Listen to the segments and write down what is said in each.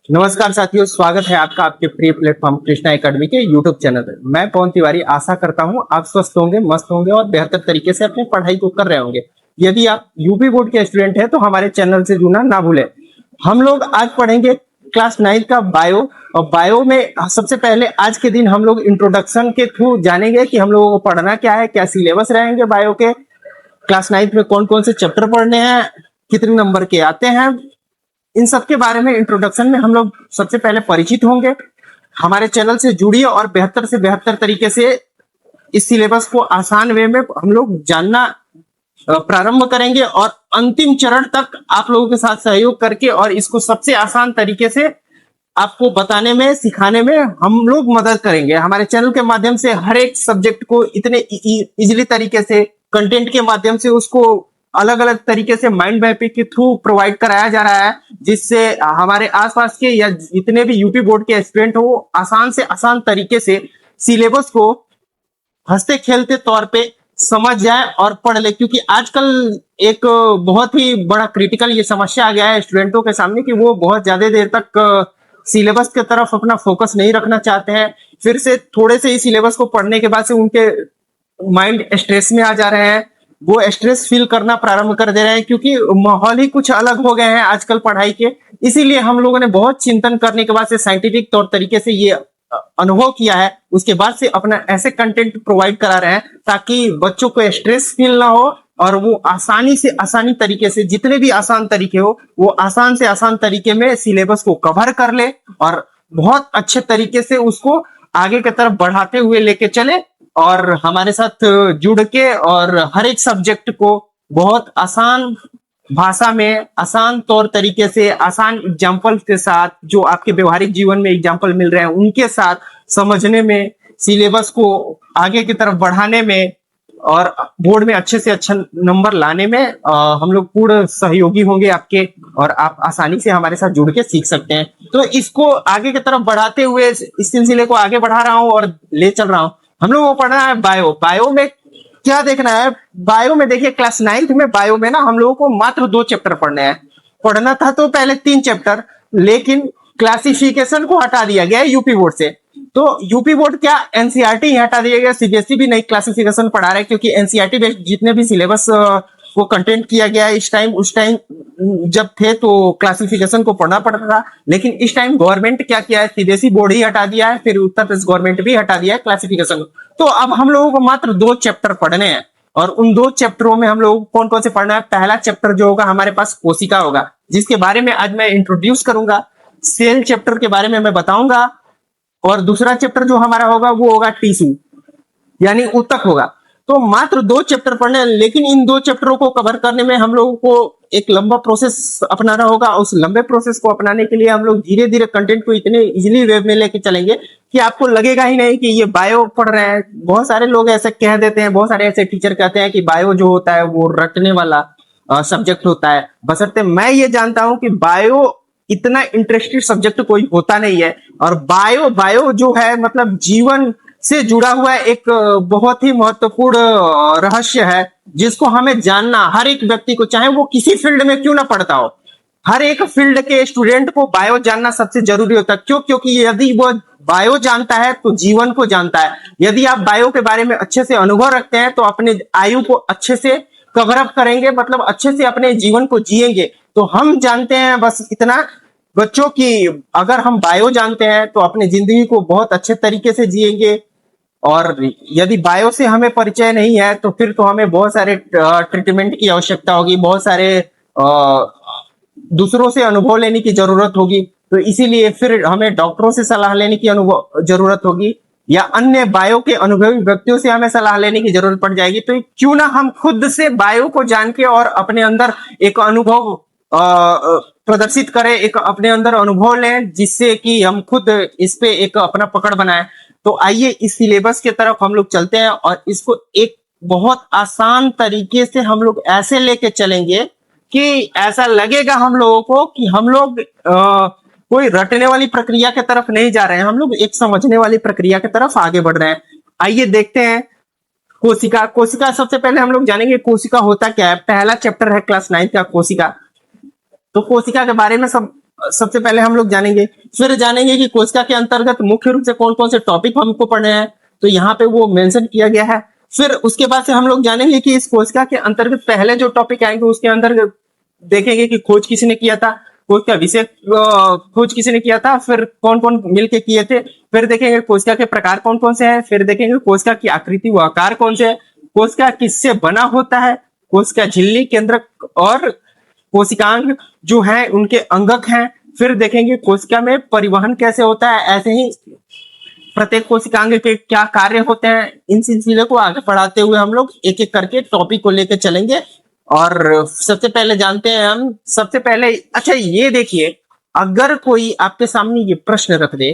नमस्कार साथियों, स्वागत है आपका आपके प्रिय प्लेटफॉर्म कृष्णा एकेडमी के यूट्यूब चैनल पर। मैं पवन तिवारी आशा करता हूं आप स्वस्थ होंगे, मस्त होंगे और बेहतर तरीके से अपनी पढ़ाई को कर रहे होंगे। यदि आप यूपी बोर्ड के स्टूडेंट हैं तो हमारे चैनल से जुड़ना ना भूलें। हम लोग आज पढ़ेंगे क्लास 9 का बायो। और बायो में सबसे पहले आज के दिन हम लोग इंट्रोडक्शन के थ्रू जानेंगे कि हम लोगों को पढ़ना क्या है, क्या सिलेबस रहेंगे बायो के, क्लास 9 में कौन कौन से चैप्टर पढ़ने हैं, कितने नंबर के आते हैं। इन सब के बारे में इंट्रोडक्शन में हम लोग सबसे पहले परिचित होंगे। हमारे चैनल से जुड़िए और बेहतर से बेहतर तरीके से इस सिलेबस को आसान वे में हम लोग जानना प्रारंभ करेंगे और अंतिम चरण तक आप लोगों के साथ सहयोग करके और इसको सबसे आसान तरीके से आपको बताने में, सिखाने में हम लोग मदद करेंगे। हमारे चैनल के माध्यम से हर एक सब्जेक्ट को इतने इजीली तरीके से कंटेंट के माध्यम से उसको अलग अलग तरीके से माइंड मैपिंग के थ्रू प्रोवाइड कराया जा रहा है, जिससे हमारे आसपास के या जितने भी यूपी बोर्ड के स्टूडेंट हो आसान से आसान तरीके से सिलेबस को हंसते खेलते तौर पे समझ जाए और पढ़ ले। क्योंकि आजकल एक बहुत ही बड़ा क्रिटिकल ये समस्या आ गया है स्टूडेंटों के सामने कि वो बहुत ज्यादा देर तक सिलेबस की तरफ अपना फोकस नहीं रखना चाहते हैं। फिर से थोड़े से ही सिलेबस को पढ़ने के बाद से उनके माइंड स्ट्रेस में आ जा रहे हैं, वो स्ट्रेस फील करना प्रारंभ कर दे रहे हैं क्योंकि माहौल ही कुछ अलग हो गए हैं आजकल पढ़ाई के। इसीलिए हम लोगों ने बहुत चिंतन करने के बाद से साइंटिफिक तौर तरीके से ये अनुभव किया है, उसके बाद से अपना ऐसे कंटेंट प्रोवाइड करा रहे हैं ताकि बच्चों को स्ट्रेस फील ना हो और वो आसानी से आसानी तरीके से, जितने भी आसान तरीके हो वो आसान से आसान तरीके में सिलेबस को कवर कर ले और बहुत अच्छे तरीके से उसको आगे की तरफ बढ़ाते हुए लेके चले और हमारे साथ जुड़ के और हर एक सब्जेक्ट को बहुत आसान भाषा में, आसान तौर तरीके से, आसान एग्जाम्पल के साथ, जो आपके व्यवहारिक जीवन में एग्जाम्पल मिल रहे हैं उनके साथ समझने में, सिलेबस को आगे की तरफ बढ़ाने में और बोर्ड में अच्छे से अच्छा नंबर लाने में हम लोग पूर्ण सहयोगी होंगे आपके और आप आसानी से हमारे साथ जुड़ के सीख सकते हैं। तो इसको आगे की तरफ बढ़ाते हुए इस सिलसिले को आगे बढ़ा रहा हूँ और ले चल रहा हूँ। हम लोग को पढ़ना है बायो। बायो में क्या देखना है? बायो में देखिए क्लास 9 में बायो में ना हम लोगों को मात्र 2 चैप्टर पढ़ने हैं। पढ़ना था तो पहले 3 चैप्टर, लेकिन क्लासिफिकेशन को हटा दिया गया यूपी बोर्ड से। तो यूपी बोर्ड क्या, एनसीईआरटी ही हटा दिया गया, सीबीएसई भी नई क्लासिफिकेशन पढ़ा रहा है क्योंकि एनसीईआरटी बेस्ड जितने भी सिलेबस वो कंटेंट किया गया है इस टाइम, उस टाइम जब थे तो क्लासिफिकेशन को पढ़ना पड़ता था, लेकिन इस टाइम गवर्नमेंट क्या किया है, सीबीएसई बोर्ड ही हटा दिया है, फिर उत्तर प्रदेश गवर्नमेंट भी हटा दिया है क्लासिफिकेशन। तो अब हम लोगों को मात्र 2 चैप्टर पढ़ने हैं और उन 2 चैप्टरों में हम लोग कौन कौन से पढ़ना है। पहला चैप्टर जो होगा हमारे पास कोशिका होगा, जिसके बारे में आज मैं इंट्रोड्यूस करूंगा। सेल चैप्टर के बारे में मैं बताऊंगा और दूसरा चैप्टर जो हमारा होगा वो होगा टिश्यू यानी ऊतक होगा। तो मात्र 2 चैप्टर पढ़ने हैं, लेकिन इन 2 चैप्टरों को कवर करने में हम लोगों को एक लंबा प्रोसेस अपनाना होगा। उस लंबे प्रोसेस को अपनाने के लिए हम लोग धीरे धीरे कंटेंट को इतने इजीली वे में लेके चलेंगे कि आपको लगेगा ही नहीं कि ये बायो पढ़ रहे हैं। बहुत सारे लोग ऐसे कह देते हैं, बहुत सारे ऐसे टीचर कहते हैं कि बायो जो होता है वो रटने वाला सब्जेक्ट होता है। बशर्ते मैं ये जानता हूं कि बायो इतना इंटरेस्टेड सब्जेक्ट कोई होता नहीं है और बायो जो है मतलब जीवन से जुड़ा हुआ एक बहुत ही महत्वपूर्ण रहस्य है, जिसको हमें जानना हर एक व्यक्ति को, चाहे वो किसी फील्ड में क्यों ना पढ़ता हो, हर एक फील्ड के स्टूडेंट को बायो जानना सबसे जरूरी होता है। क्यों? क्योंकि यदि वो बायो जानता है तो जीवन को जानता है। यदि आप बायो के बारे में अच्छे से अनुभव रखते हैं तो अपने आयु को अच्छे से कवर अप करेंगे, मतलब अच्छे से अपने जीवन को जिएंगे। तो हम जानते हैं बस इतना बच्चों की, अगर हम बायो जानते हैं तो अपनी जिंदगी को बहुत अच्छे तरीके से जिएंगे। और यदि बायो से हमें परिचय नहीं है तो फिर तो हमें बहुत सारे ट्रीटमेंट की आवश्यकता होगी, बहुत सारे दूसरों से अनुभव लेने की जरूरत होगी। तो इसीलिए फिर हमें डॉक्टरों से सलाह लेने की जरूरत होगी या अन्य बायो के अनुभवी व्यक्तियों से हमें सलाह लेने की जरूरत पड़ जाएगी। तो क्यों ना हम खुद से बायो को जान के और अपने अंदर एक अनुभव प्रदर्शित करें, एक अपने अंदर अनुभव लें, जिससे कि हम खुद इस पे एक अपना पकड़ बनाएं। तो आइए इस सिलेबस की तरफ हम लोग चलते हैं और इसको एक बहुत आसान तरीके से हम लोग ऐसे लेके चलेंगे कि ऐसा लगेगा हम लोगों को कि हम लोग कोई रटने वाली प्रक्रिया की तरफ नहीं जा रहे हैं, हम लोग एक समझने वाली प्रक्रिया की तरफ आगे बढ़ रहे हैं। आइए देखते हैं कोशिका। कोशिका सबसे पहले हम लोग जानेंगे कोशिका होता क्या है। पहला चैप्टर है क्लास 9 का कोशिका। तो कोशिका के बारे में सब सबसे पहले हम लोग जानेंगे, फिर जानेंगे कि कोशिका के अंतर्गत मुख्य रूप से कौन कौन से टॉपिक हमको पढ़ने हैं, तो यहाँ पे वो मेंशन किया गया है। फिर उसके बाद से हम लोग जानेंगे कि इस कोशिका के अंतर्गत पहले जो टॉपिक आएंगे उसके अंदर देखेंगे कि खोज किसने किया था, खोज का विषय खोज किसने किया था, फिर कौन कौन मिलके किए थे, फिर देखेंगे कोशिका के प्रकार कौन कौन से हैं, फिर देखेंगे कोशिका की आकृति व आकार कौन से है, कोशिका किससे बना होता है, कोशिका झिल्ली, केंद्रक और कोशिकांग जो है उनके अंगक हैं, फिर देखेंगे कोशिका में परिवहन कैसे होता है, ऐसे ही प्रत्येक कोशिकांग के क्या कार्य होते हैं। इन सिलसिले को आगे बढ़ाते हुए हम लोग एक एक करके टॉपिक को लेकर चलेंगे। और सबसे पहले जानते हैं हम, सबसे पहले अच्छा ये देखिए, अगर कोई आपके सामने ये प्रश्न रख दे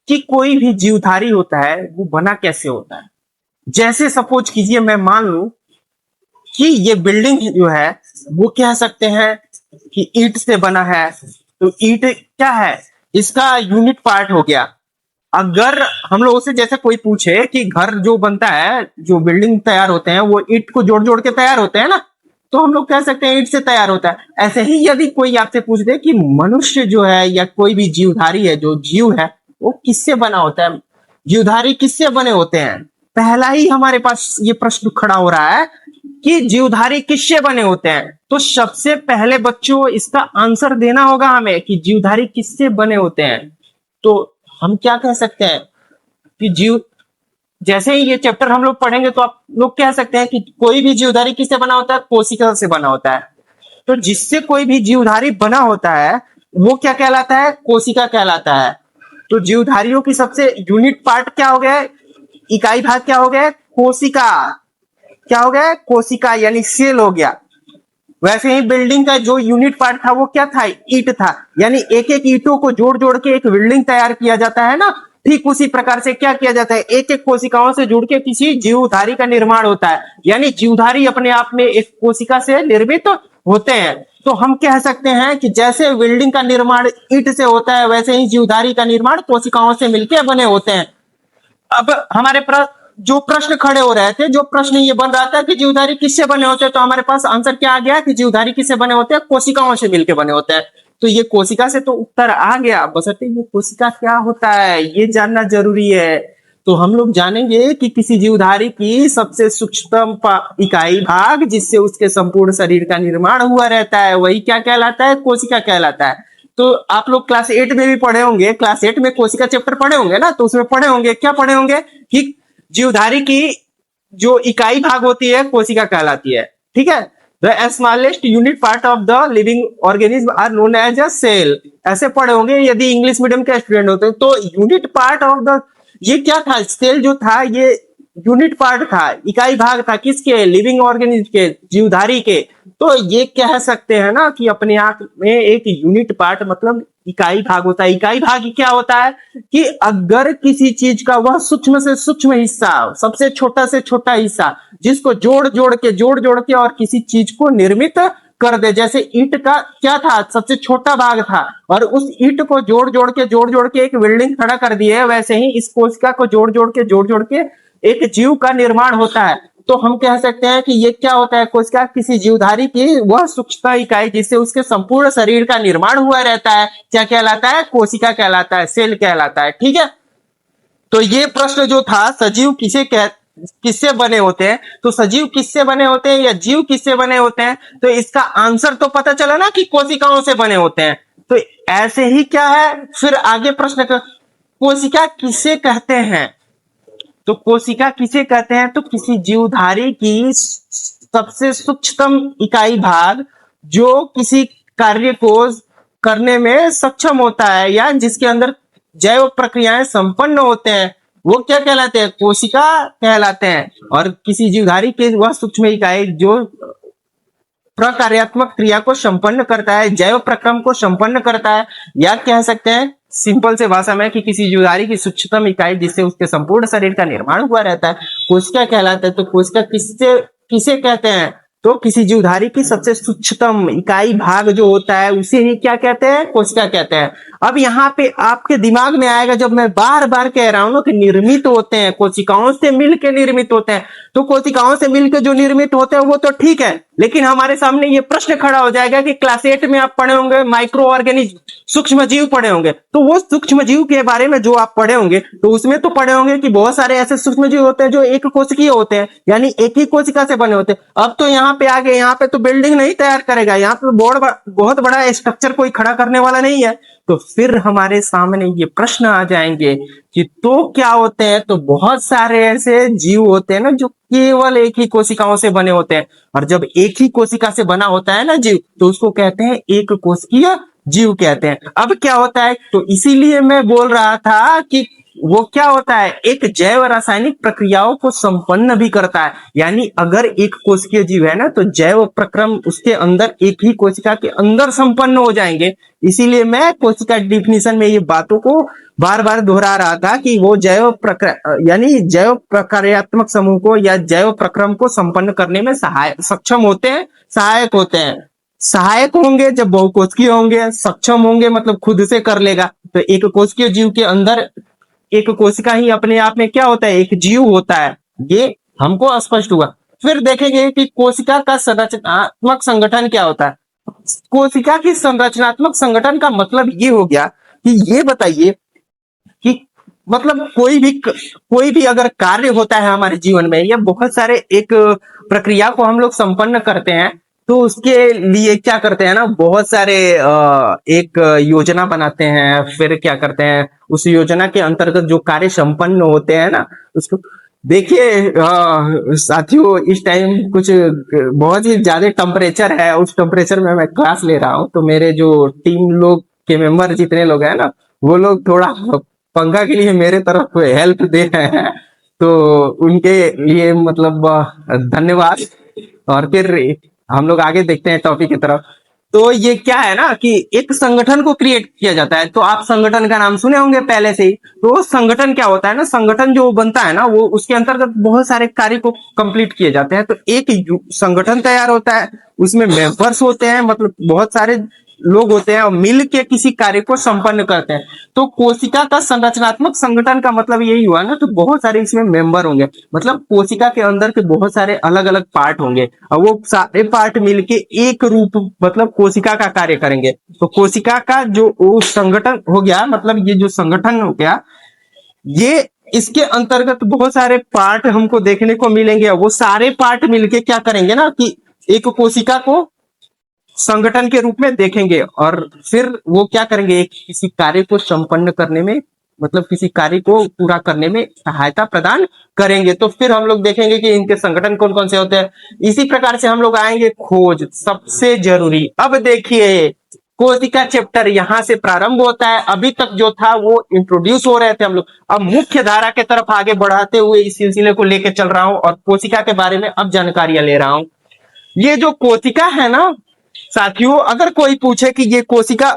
कि कोई भी जीवधारी होता है वो बना कैसे होता है, जैसे सपोज कीजिए मैं मान लूं कि ये बिल्डिंग जो है वो कह सकते हैं कि ईंट से बना है, तो ईंट क्या है, इसका यूनिट पार्ट हो गया। अगर हम लोगों से जैसे कोई पूछे कि घर जो बनता है, जो बिल्डिंग तैयार होते हैं वो ईंट को जोड़ जोड़ के तैयार होते हैं ना, तो हम लोग कह सकते हैं ईंट से तैयार होता है। ऐसे ही यदि कोई आपसे पूछ दे कि मनुष्य जो है या कोई भी जीवधारी है, जो जीव है, वो किससे बना होता है, जीवधारी किससे बने होते हैं, पहला ही हमारे पास ये प्रश्न खड़ा हो रहा है कि जीवधारी किससे बने होते हैं। तो सबसे पहले बच्चों इसका आंसर देना होगा हमें कि जीवधारी किससे बने होते हैं। तो हम क्या कह सकते हैं कि जीव, जैसे ही ये चैप्टर हम लोग पढ़ेंगे तो आप लोग कह सकते हैं कि कोई भी जीवधारी किससे बना होता है, कोशिका से बना होता है। तो जिससे कोई भी जीवधारी बना होता है वो क्या कहलाता है, कोशिका कहलाता है। तो जीवधारियों की सबसे यूनिट पार्ट क्या हो गया, इकाई भाग क्या हो गया, कोशिका। क्या हो गया, कोशिका यानी सेल हो गया। वैसे ही बिल्डिंग का जो यूनिट पार्ट था वो क्या था, ईंट था, यानी एक एक ईंटों को जोड़ जोड़ के एक बिल्डिंग तैयार किया जाता है ना, ठीक उसी प्रकार से क्या किया जाता है, एक एक कोशिकाओं से जुड़ के किसी जीवधारी का निर्माण होता है। यानी जीवधारी अपने आप में एक कोशिका से निर्मित होते हैं। तो हम कह सकते हैं कि जैसे बिल्डिंग का निर्माण ईंट से होता है, वैसे ही जीवधारी का निर्माण कोशिकाओं से मिलकर बने होते हैं। अब हमारे जो प्रश्न खड़े हो रहे थे, जो प्रश्न ये बन रहा था कि जीवधारी किससे बने होते हैं, तो हमारे पास आंसर क्या आ गया कि जीवधारी किससे बने होते हैं, कोशिकाओं से मिलकर बने होते हैं। तो ये कोशिका से तो उत्तर आ गया, बशर्ते ये कोशिका क्या होता है ये जानना जरूरी है। तो हम लोग जानेंगे कि किसी जीवधारी की सबसे सूक्ष्मतम इकाई भाग जिससे उसके संपूर्ण शरीर का निर्माण हुआ रहता है वही क्या कहलाता है, कोशिका कहलाता है। तो आप लोग क्लास 8 में भी पढ़े होंगे, क्लास 8 में कोशिका चैप्टर पढ़े होंगे ना, तो उसमें पढ़े होंगे, क्या पढ़े होंगे कि जीवधारी की जो इकाई भाग होती है कोशिका कहलाती है। ठीक है, the smallest unit part of the living organism are known as a cell, ऐसे पढ़े होंगे यदि इंग्लिश मीडियम के स्टूडेंट होते हैं। तो यूनिट पार्ट ऑफ द, ये क्या था, सेल जो था ये यूनिट पार्ट था, इकाई भाग था, किसके, लिविंग ऑर्गेनिज्म के, जीवधारी के। तो ये कह सकते हैं ना कि अपने आप में एक यूनिट पार्ट मतलब इकाई भाग होता है। इकाई भाग क्या होता है कि अगर किसी चीज का वह सूक्ष्म से सूक्ष्म हिस्सा, सबसे छोटा से छोटा हिस्सा जिसको जोड़ जोड़ के और किसी चीज को निर्मित कर दे, जैसे ईंट का क्या था, सबसे छोटा भाग था और उस ईंट को जोड़ जोड़ के एक बिल्डिंग खड़ा कर दिए, वैसे ही इस कोशिका को जोड़ जोड़ के एक जीव का निर्माण होता है। तो हम कह सकते हैं कि ये क्या होता है, कोशिका किसी जीवधारी की वह सूक्ष्म इकाई जिससे उसके संपूर्ण शरीर का निर्माण हुआ रहता है, क्या कहलाता है, कोशिका कहलाता है, सेल कहलाता है। ठीक है, तो ये प्रश्न जो था सजीव किससे बने होते हैं, तो सजीव किससे बने होते हैं या जीव किससे बने होते हैं, तो इसका आंसर तो पता चला ना कि कोशिकाओं से बने होते हैं। तो ऐसे ही क्या है, फिर आगे प्रश्न कोशिका किसे कहते हैं, तो कोशिका किसे कहते हैं, तो किसी जीवधारी की सबसे सूक्ष्मतम इकाई भाग जो किसी कार्य को करने में सक्षम होता है या जिसके अंदर जैव प्रक्रियाएं संपन्न होते हैं वो क्या कहलाते हैं, कोशिका कहलाते हैं। और किसी जीवधारी के वह सूक्ष्म इकाई जो प्रकार्यात्मक क्रिया को संपन्न करता है, जैव प्रक्रम को संपन्न करता है, या कह सकते हैं सिंपल से भाषा में कि किसी जीवधारी की सूक्ष्मतम इकाई जिससे उसके संपूर्ण शरीर का निर्माण हुआ रहता है, कोशिका कहलाता है। तो कोशिका किसे कहते हैं, तो किसी जीवधारी की सबसे सूक्ष्मतम इकाई भाग जो होता है उसे ही क्या कहते हैं, कोशिका कहते हैं। अब यहाँ पे आपके दिमाग में आएगा, जब मैं बार बार कह रहा हूं ना कि निर्मित होते हैं, कोशिकाओं से मिलकर निर्मित होते हैं, तो कोशिकाओं से मिलकर जो निर्मित होते हैं वो तो ठीक है, लेकिन हमारे सामने ये प्रश्न खड़ा हो जाएगा कि क्लास 8 में आप पढ़े होंगे माइक्रो ऑर्गेनिज्म, सूक्ष्म जीव पढ़े होंगे, तो वो सूक्ष्म जीव के बारे में जो आप पढ़े होंगे तो उसमें तो पढ़े होंगे कि बहुत सारे ऐसे सूक्ष्म जीव होते हैं जो एक कोशिकीय होते हैं, यानी एक ही कोशिका से बने होते हैं। अब तो यहाँ पे आ गए, यहाँ पे तो बिल्डिंग नहीं तैयार करेगा, यहाँ पे बहुत बड़ा स्ट्रक्चर कोई खड़ा करने वाला नहीं है। तो फिर हमारे सामने ये प्रश्न आ जाएंगे कि तो क्या होते हैं, तो बहुत सारे ऐसे जीव होते हैं ना जो केवल एक ही कोशिकाओं से बने होते हैं, और जब एक ही कोशिका से बना होता है ना जीव, तो उसको कहते हैं एक कोशिकीय जीव कहते हैं। अब क्या होता है, तो इसीलिए मैं बोल रहा था कि वो क्या होता है, एक जैव रासायनिक प्रक्रियाओं को संपन्न भी करता है। यानी अगर एक कोशिकीय जीव है ना, तो जैव प्रक्रम उसके अंदर एक ही कोशिका के अंदर संपन्न हो जाएंगे। इसीलिए मैं कोशिका डिफिनीशन में ये बातों को बार बार दोहरा रहा था कि वो यानी जैव प्रक्रियात्मक समूह को या जैव प्रक्रम को संपन्न करने में सक्षम होते हैं, सहायक होते हैं। सहायक होंगे जब बहुकोशिकीय होंगे, सक्षम होंगे मतलब खुद से कर लेगा। तो एक कोशिकीय जीव के अंदर एक कोशिका ही अपने आप में क्या होता है, एक जीव होता है, ये हमको स्पष्ट हुआ। फिर देखेंगे कि कोशिका का संरचनात्मक संगठन क्या होता है। कोशिका की संरचनात्मक संगठन का मतलब ये हो गया कि ये बताइए कि मतलब कोई भी अगर कार्य होता है हमारे जीवन में, या बहुत सारे एक प्रक्रिया को हम लोग संपन्न करते हैं, तो उसके लिए क्या करते हैं ना, बहुत सारे एक योजना बनाते हैं। फिर क्या करते हैं, उस योजना के अंतर्गत जो कार्य संपन्न होते हैं ना, उसको देखिए साथियों, इस टाइम कुछ बहुत ही ज्यादा टेम्परेचर है, उस टेम्परेचर में मैं क्लास ले रहा हूँ, तो मेरे जो टीम लोग के मेंबर जितने लोग हैं ना, वो लोग थोड़ा पंखा के लिए मेरे तरफ हेल्प दे रहे हैं, तो उनके लिए मतलब धन्यवाद। और फिर हम लोग आगे देखते हैं टॉपिक की तरफ। तो ये क्या है ना कि एक संगठन को क्रिएट किया जाता है, तो आप संगठन का नाम सुने होंगे पहले से ही। तो संगठन क्या होता है ना, संगठन जो बनता है ना, वो उसके अंतर्गत बहुत सारे कार्य को कंप्लीट किए जाते हैं। तो एक संगठन तैयार होता है, उसमें मेंबर्स होते हैं, मतलब बहुत सारे लोग होते हैं और मिल के किसी कार्य को संपन्न करते हैं। तो कोशिका का संरचनात्मक संगठन का मतलब यही हुआ ना, तो बहुत सारे इसमें मेंबर होंगे, मतलब कोशिका के अंदर के बहुत सारे अलग अलग पार्ट होंगे, और वो सारे पार्ट मिलके एक रूप मतलब कोशिका का कार्य करेंगे। तो कोशिका का जो संगठन हो गया, मतलब ये जो संगठन हो गया, ये इसके अंतर्गत बहुत सारे पार्ट हमको देखने को मिलेंगे। वो सारे पार्ट मिलके क्या करेंगे ना कि एक कोशिका को संगठन के रूप में देखेंगे, और फिर वो क्या करेंगे, एक किसी कार्य को संपन्न करने में, मतलब किसी कार्य को पूरा करने में सहायता प्रदान करेंगे। तो फिर हम लोग देखेंगे कि इनके संगठन कौन कौन से होते हैं। इसी प्रकार से हम लोग आएंगे खोज, सबसे जरूरी। अब देखिए कोशिका चैप्टर यहाँ से प्रारंभ होता है, अभी तक जो था वो इंट्रोड्यूस हो रहे थे हम लोग। अब मुख्य धारा के तरफ आगे बढ़ाते हुए इस सिलसिले को लेकर चल रहा हूँ, और कोशिका के बारे में अब जानकारियां ले रहा हूँ। ये जो कोशिका है ना साथियों, अगर कोई पूछे कि ये कोशिका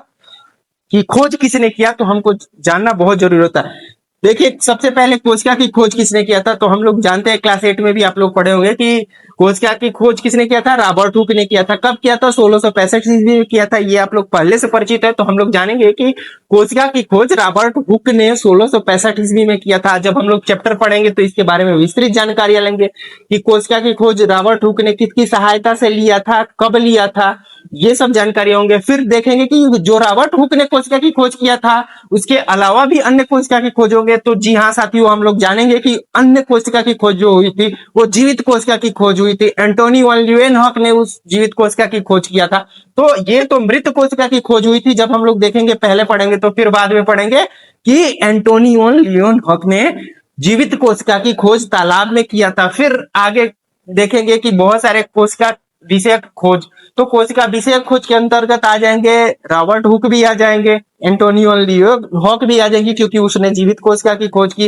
की खोज किसने किया, तो हमको जानना बहुत जरूरी होता है। देखिए सबसे पहले कोशिका की खोज किसने किया था, तो हम लोग जानते हैं, क्लास 8 में भी आप लोग पढ़े होंगे कि कोशिका की खोज किसने किया था, रॉबर्ट हुक ने किया था। कब किया था, 1665 ईस्वी में किया था। ये आप लोग पहले से परिचित है, तो हम लोग जानेंगे कि कोशिका की खोज रॉबर्ट हुक ने 1665 ईस्वी में किया था। जब हम लोग चैप्टर पढ़ेंगे तो इसके बारे में विस्तृत जानकारियां लेंगे कि कोशिका की खोज रॉबर्ट हुक ने किसकी सहायता से लिया था, कब लिया था, ये सब जानकारी होंगे। फिर देखेंगे कि जो रॉबर्ट हुक ने कोशिका की खोज किया था, उसके अलावा भी अन्य कोशिका की खोज होंगे। तो जी हाँ साथियों, हम लोग जानेंगे कि अन्य कोशिका की खोज जो हुई थी वो जीवित कोशिका की खोज हुई थी। एंटोनी वन ल्यूवेनहॉक ने उस जीवित कोशिका की खोज किया था। तो ये तो मृत कोशिका की खोज हुई थी, जब हम लोग देखेंगे, पहले पढ़ेंगे तो फिर बाद में पढ़ेंगे कि एंटोनी वन ल्यूवेनहॉक ने जीवित कोशिका की खोज तालाब में किया था। फिर आगे देखेंगे कि बहुत सारे कोशिका विषयक खोज, तो कोशिका विषयक खोज के अंतर्गत आ जाएंगे रॉबर्ट हुक भी आ जाएंगे, एंटोनी वन ल्यूवेनहॉक भी आ जाएंगे, क्योंकि उसने जीवित कोशिका की खोज की।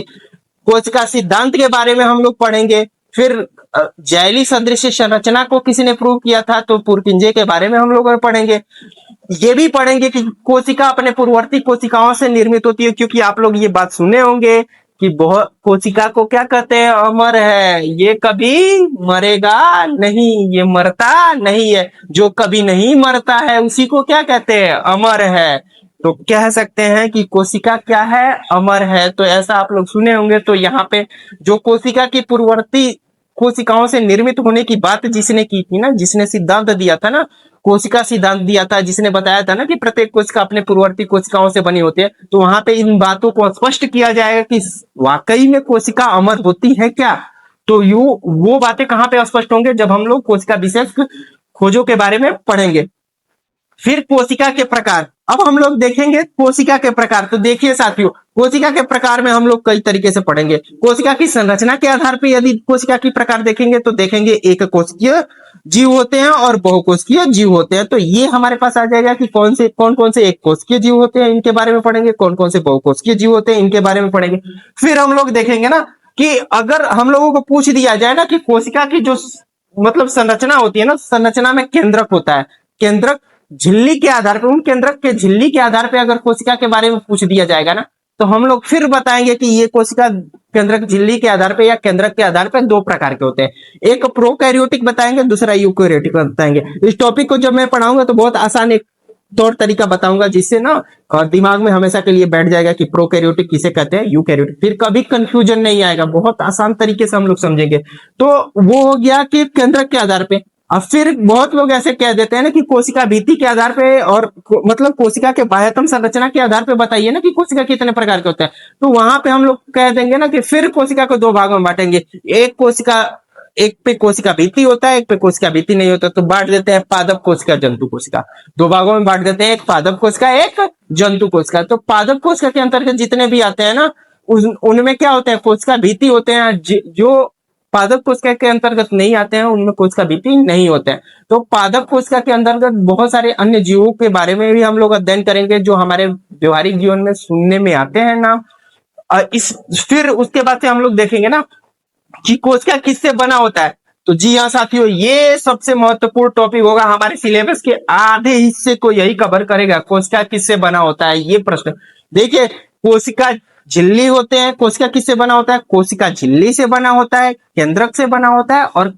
कोशिका सिद्धांत के बारे में हम लोग पढ़ेंगे। फिर जैली सदृश संरचना को किसने प्रूव किया था, तो पुरकिंजे के बारे में हम लोग पढ़ेंगे। ये भी पढ़ेंगे कि कोशिका अपने पूर्ववर्ती कोशिकाओं से निर्मित होती है, क्योंकि आप लोग ये बात सुने होंगे कि बहुत कोशिका को क्या कहते हैं, अमर है, ये कभी मरेगा नहीं, ये मरता नहीं है। जो कभी नहीं मरता है उसी को क्या कहते हैं, अमर है। तो कह सकते हैं कि कोशिका क्या है, अमर है। तो ऐसा आप लोग सुने होंगे। तो यहाँ पे जो कोशिका की पूर्ववर्ती कोशिकाओं से निर्मित होने की बात जिसने की थी ना, जिसने सिद्धांत दिया था ना, कोशिका सिद्धांत दिया था, जिसने बताया था ना कि प्रत्येक कोशिका अपने पूर्ववर्ती कोशिकाओं से बनी होती है, तो वहां पे इन बातों को स्पष्ट किया जाएगा कि वाकई में कोशिका अमर होती है क्या। तो यू वो बातें कहाँ पे स्पष्ट होंगे, जब हम लोग कोशिका विशेष खोजों के बारे में पढ़ेंगे। फिर कोशिका के प्रकार, अब हम लोग देखेंगे कोशिका के प्रकार। तो देखिए साथियों, कोशिका के प्रकार में हम लोग कई तरीके से पढ़ेंगे। कोशिका की संरचना के आधार पर यदि कोशिका की प्रकार देखेंगे तो देखेंगे एक कोशिकीय जीव होते हैं और बहुकोशिकीय जीव होते हैं। तो ये हमारे पास आ जाएगा कि कौन कौन से एक कोशिकीय जीव होते हैं, इनके बारे में पढ़ेंगे, कौन कौन से बहुकोशिकीय जीव होते हैं, इनके बारे में पढ़ेंगे। फिर हम लोग देखेंगे ना कि अगर हम लोगों को पूछ दिया जाए ना कि कोशिका की जो मतलब संरचना होती है ना, संरचना में केंद्रक होता है, केंद्रक झिल्ली के आधार पर, उन केंद्रक के झिल्ली के आधार पर अगर कोशिका के बारे में पूछ दिया जाएगा ना, तो हम लोग फिर बताएंगे कि ये कोशिका केंद्रक झिल्ली के आधार पे या केंद्रक के आधार पे दो प्रकार के होते हैं। एक प्रोकैरियोटिक बताएंगे, दूसरा यूकैरियोटिक बताएंगे। इस टॉपिक को जब मैं पढ़ाऊंगा तो बहुत आसान एक तौर तरीका बताऊंगा, जिससे ना और दिमाग में हमेशा के लिए बैठ जाएगा कि प्रोकैरियोटिक किसे कहते हैं, यूकैरियोटिक। फिर कभी कंफ्यूजन नहीं आएगा, बहुत आसान तरीके से हम लोग समझेंगे। तो वो हो गया कि केंद्रक के आधार पे। अब फिर बहुत लोग ऐसे कह देते हैं ना कि कोशिका भित्ति के आधार पे और मतलब कोशिका के बाह्यतम संरचना के आधार पे बताइए ना कि कोशिका कितने प्रकार के होते हैं। तो वहां पे हम लोग कह देंगे ना कि फिर कोशिका को दो भागों में बांटेंगे। एक कोशिका, एक पे कोशिका भित्ति होता है, एक पे कोशिका भित्ति नहीं होता, तो बांट देते हैं पादप कोशिका, जंतु कोशिका। दो भागों में बांट देते हैं, एक पादप कोशिका, एक जंतु कोशिका। तो पादप कोशिका के अंतर्गत जितने भी आते हैं ना, उनमें क्या होते हैं, कोशिका भित्ति होते हैं। जो पादप कोशिका के अंतर्गत नहीं आते हैं उनमें कोशिका भित्ति नहीं होते हैं। तो पादप कोशिका के अंतर्गत बहुत सारे अन्य जीवों के बारे में भी हम लोग अध्ययन करेंगे, जो हमारे व्यवहारिक जीवन में सुनने में आते हैं नाम। फिर उसके बाद से हम लोग देखेंगे ना कि कोशिका किससे बना होता है। तो जी हाँ साथियों, ये सबसे महत्वपूर्ण टॉपिक होगा, हमारे सिलेबस के आधे हिस्से को यही कवर करेगा, कोशिका किससे बना होता है ये प्रश्न। देखिए, कोशिका झिल्ली होते हैं, कोशिका किससे बना होता है, कोशिका झिल्ली से बना होता है, केंद्रक से बना होता है, और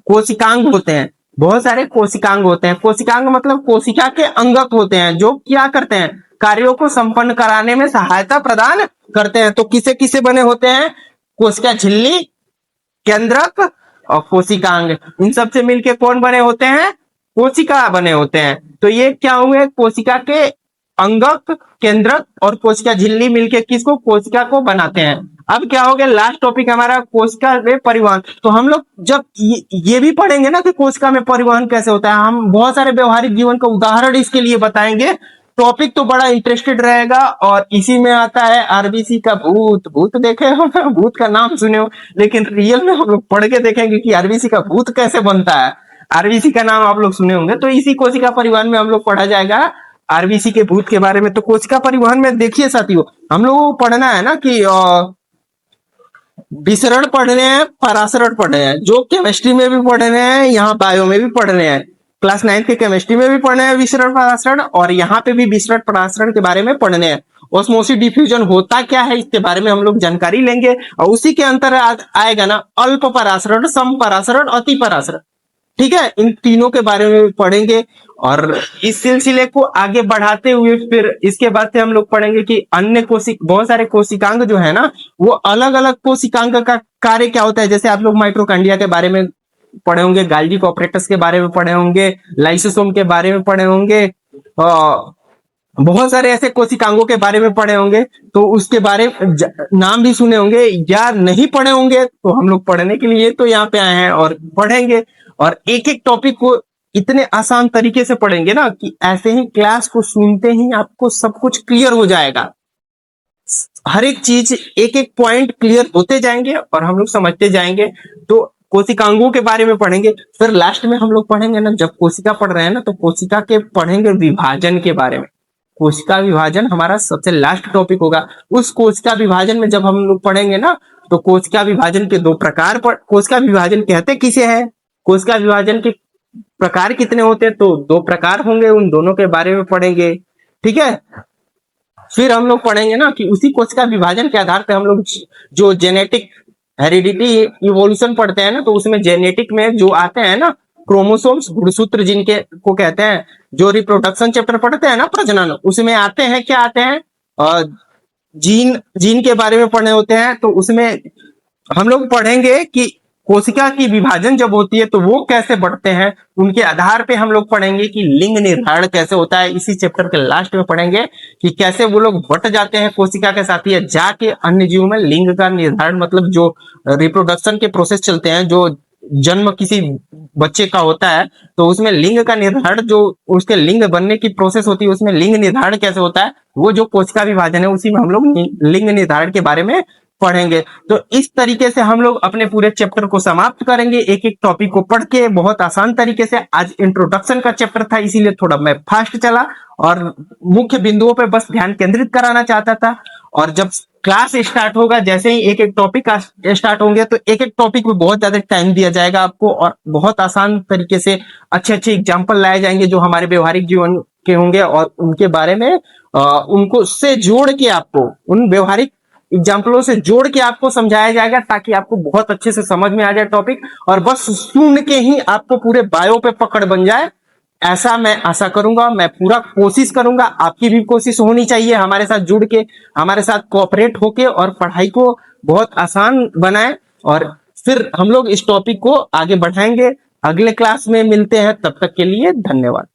कोशिकांग होते हैं। बहुत सारे कोशिकांग होते हैं। कोशिकांग मतलब कोशिका के अंगक होते हैं, जो क्या करते हैं, कार्यों को संपन्न कराने में सहायता प्रदान करते हैं। तो किसे किसे बने होते हैं, कोशिका झिल्ली, केंद्रक और कोशिकांग, इन सबसे मिलके कौन बने होते हैं, कोशिका बने होते हैं। तो ये क्या हुए, कोशिका के अंगक, केंद्रक और कोशिका झिल्ली मिलके किसको, कोशिका को बनाते हैं। अब क्या हो गया, लास्ट टॉपिक हमारा कोशिका में परिवहन। तो हम लोग जब ये भी पढ़ेंगे ना कि कोशिका में परिवहन कैसे होता है, हम बहुत सारे व्यवहारिक जीवन का उदाहरण इसके लिए बताएंगे। टॉपिक तो बड़ा इंटरेस्टेड रहेगा। और इसी में आता है आरबीसी का भूत। भूत देखे हो ना, भूत का नाम सुने हो, लेकिन रियल में हम लोग पढ़ के देखेंगे कि आरबीसी का भूत कैसे बनता है। आरबीसी का नाम आप लोग सुने होंगे, तो इसी कोशिका परिवहन में हम लोग पढ़ा जाएगा आरबीसी के भूत के बारे में। तो कोशिका परिवहन में देखिए साथियों, हम लोगों को पढ़ना है ना कि विसरण पढ़ रहे हैं, परासरण पढ़ रहे हैं, जो केमिस्ट्री में भी पढ़ रहे हैं, यहाँ बायो में भी पढ़ रहे हैं। क्लास 9 के केमिस्ट्री में भी पढ़ने हैं विसरण परासरण, और यहाँ पे भी विसरण परासरण के बारे में पढ़ने हैं। ऑस्मोसिस डिफ्यूजन होता क्या है, इसके बारे में हम लोग जानकारी लेंगे। और उसी के अंतर आएगा ना अल्प परासरण, सम परासरण, अति परासरण। ठीक है, इन तीनों के बारे में पढ़ेंगे। और इस सिलसिले को आगे बढ़ाते हुए फिर इसके बाद से हम लोग पढ़ेंगे कि अन्य बहुत सारे कोशिकांग जो है ना, वो अलग अलग कोशिकांग का कार्य क्या होता है। जैसे आप लोग माइटोकॉन्ड्रिया के बारे में पढ़े होंगे, गाल्गी ऑपरेटस के बारे में पढ़े होंगे, लाइसोसोम के बारे में पढ़े होंगे, बहुत सारे ऐसे कोशिकांगों के बारे में पढ़े होंगे। तो उसके बारे में नाम भी सुने होंगे, या नहीं पढ़े होंगे, तो हम लोग पढ़ने के लिए तो यहाँ पे आए हैं और पढ़ेंगे। और एक एक टॉपिक को इतने आसान तरीके से पढ़ेंगे ना कि ऐसे ही क्लास को सुनते ही आपको सब कुछ क्लियर हो जाएगा। हर एक चीज, एक एक पॉइंट क्लियर होते जाएंगे और हम लोग समझते जाएंगे। तो कोशिकांगों के बारे में पढ़ेंगे। फिर लास्ट में हम लोग पढ़ेंगे ना, जब कोशिका पढ़ रहे हैं ना, तो कोशिका के पढ़ेंगे विभाजन के बारे में। कोशिका विभाजन हमारा सबसे लास्ट टॉपिक होगा। उस कोशिका विभाजन में जब हम लोग पढ़ेंगे ना, तो कोशिका विभाजन के दो प्रकार कोशिका विभाजन कहते किसे हैं, कोशिका विभाजन के प्रकार कितने होते हैं, तो दो प्रकार होंगे, उन दोनों के बारे में पढ़ेंगे। ठीक है, फिर हम लोग पढ़ेंगे ना कि उसी कोशिका विभाजन के आधार पर हम लोग जो जेनेटिक हेरिडिटी इवोल्यूशन पढ़ते हैं ना, तो उसमें जेनेटिक में जो आते हैं ना क्रोमोसोम्स, गुणसूत्र जिनके को कहते हैं, जो रिप्रोडक्शन चैप्टर पढ़ते हैं ना, प्रजनन, उसमें आते हैं, क्या आते हैं, जीन के बारे में पढ़ने होते हैं। तो उसमें हम लोग पढ़ेंगे कि कोशिका की विभाजन जब होती है तो वो कैसे बढ़ते हैं, उनके आधार पे हम लोग पढ़ेंगे कि लिंग निर्धारण कैसे होता है। इसी चैप्टर के लास्ट में पढ़ेंगे कि कैसे वो लोग बट जाते हैं कोशिका के साथ, या जाके अन्य जीवों में लिंग का निर्धारण, मतलब जो रिप्रोडक्शन के प्रोसेस चलते हैं, जो जन्म किसी बच्चे का होता है तो उसमें लिंग का निर्धारण, जो उसके लिंग बनने की प्रोसेस होती है उसमें लिंग निर्धारण कैसे होता है, वो जो कोशिका विभाजन है उसी में हम लोग लिंग निर्धारण के बारे में पढ़ेंगे। तो इस तरीके से हम लोग अपने पूरे चैप्टर को समाप्त करेंगे, एक एक टॉपिक को पढ़ के बहुत आसान तरीके से। आज इंट्रोडक्शन का चैप्टर था इसीलिए थोड़ा मैं फास्ट चला और मुख्य बिंदुओं पे बस ध्यान केंद्रित कराना चाहता था। और जब क्लास स्टार्ट होगा, जैसे ही एक एक टॉपिक स्टार्ट होंगे तो एक एक टॉपिक में बहुत ज्यादा टाइम दिया जाएगा आपको, और बहुत आसान तरीके से अच्छे अच्छे एग्जाम्पल लाए जाएंगे जो हमारे व्यवहारिक जीवन के होंगे, और उनके बारे में उनको से जोड़ के आपको उन व्यवहारिक एग्जाम्पलों से जोड़ के आपको समझाया जाएगा, ताकि आपको बहुत अच्छे से समझ में आ जाए टॉपिक, और बस सुन के ही आपको पूरे बायो पे पकड़ बन जाए, ऐसा मैं आशा करूंगा। मैं पूरा कोशिश करूंगा, आपकी भी कोशिश होनी चाहिए हमारे साथ जुड़ के, हमारे साथ कोऑपरेट होके और पढ़ाई को बहुत आसान बनाए, और फिर हम लोग इस टॉपिक को आगे बढ़ाएंगे। अगले क्लास में मिलते हैं, तब तक के लिए धन्यवाद।